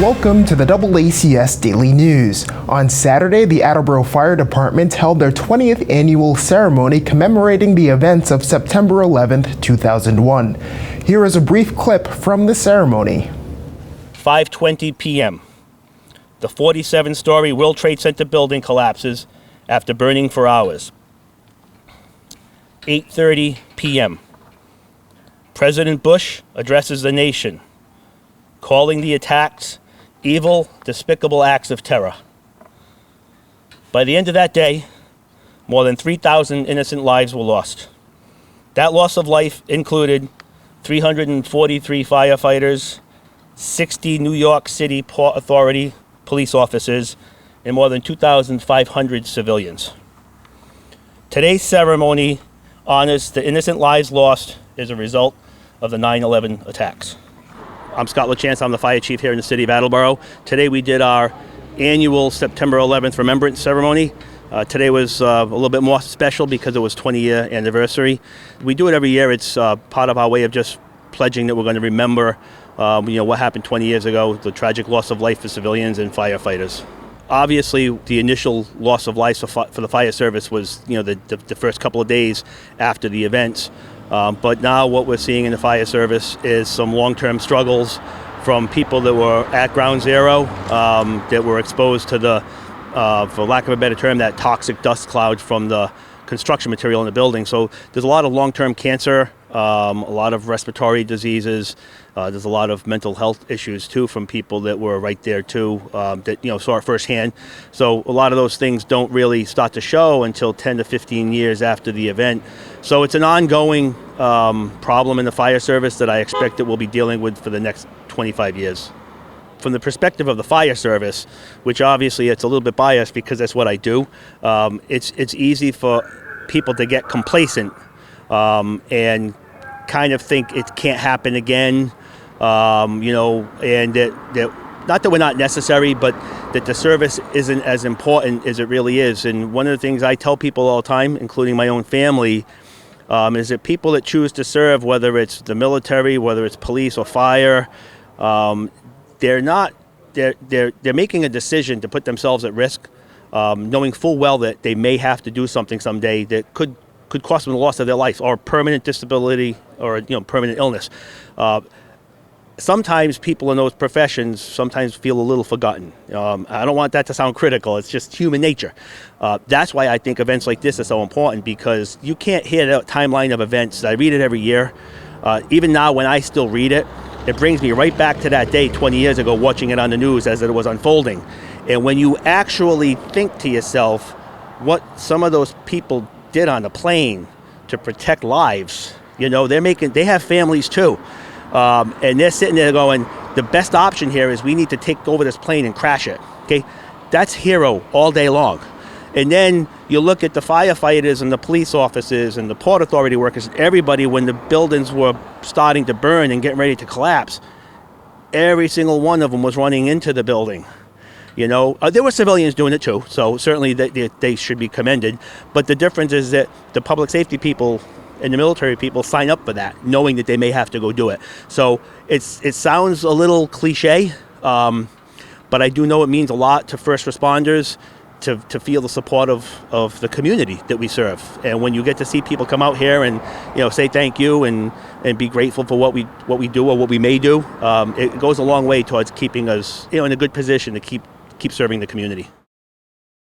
Welcome to the DoubleACS Daily News. On Saturday, the Attleboro Fire Department held their 20th annual ceremony commemorating the events of September 11, 2001. Here is a brief clip from the ceremony. 5:20 p.m. The 47-story World Trade Center building collapses after burning for hours. 8:30 p.m. President Bush addresses the nation, calling the attacks evil, despicable acts of terror. By the end of that day, more than 3,000 innocent lives were lost. That loss of life included 343 firefighters, 60 New York City Port Authority police officers, and more than 2,500 civilians. Today's ceremony honors the innocent lives lost as a result of the 9/11 attacks. I'm Scott Lachance. I'm the fire chief here in the city of Attleboro. Today we did our annual September 11th remembrance ceremony. Today was a little bit more special because it was 20-year anniversary. We do it every year. It's part of our way of just pledging that we're going to remember what happened 20 years ago, the tragic loss of life for civilians and firefighters. Obviously, the initial loss of life for the fire service was the first couple of days after the events. But now what we're seeing in the fire service is some long-term struggles from people that were at ground zero, that were exposed to the, for lack of a better term, that toxic dust cloud from the construction material in the building. So there's a lot of long-term cancer, a lot of respiratory diseases. There's a lot of mental health issues too from people that were right there too, that saw it firsthand. So a lot of those things don't really start to show until 10 to 15 years after the event. So it's an ongoing problem in the fire service that I expect that we'll be dealing with for the next 25 years. From the perspective of the fire service, which obviously it's a little bit biased because that's what I do, it's easy for people to get complacent and kind of think it can't happen again, and that not that we're not necessary, but that the service isn't as important as it really is. And one of the things I tell people all the time, including my own family, is that people that choose to serve, whether it's the military, whether it's police or fire, they're making a decision to put themselves at risk, knowing full well that they may have to do something someday that could cost them the loss of their life or permanent disability or permanent illness. Sometimes people in those professions sometimes feel a little forgotten. I don't want that to sound critical. It's just human nature. That's why I think events like this are so important, because you can't hear the timeline of events. I read it every year. Even now when I still read it, it brings me right back to that day 20 years ago, watching it on the news as it was unfolding. And when you actually think to yourself what some of those people did on the plane to protect lives, they have families too. And they're sitting there going, the best option here is we need to take over this plane and crash it. Okay, that's hero all day long. And then you look at the firefighters and the police officers and the Port Authority workers, everybody, when the buildings were starting to burn and getting ready to collapse, every single one of them was running into the building. There were civilians doing it too, so certainly they should be commended. But the difference is that the public safety people and the military people sign up for that, knowing that they may have to go do it. So it sounds a little cliche, but I do know it means a lot to first responders to feel the support of the community that we serve. And when you get to see people come out here and say thank you and be grateful for what we do or what we may do, it goes a long way towards keeping us in a good position to keep serving the community.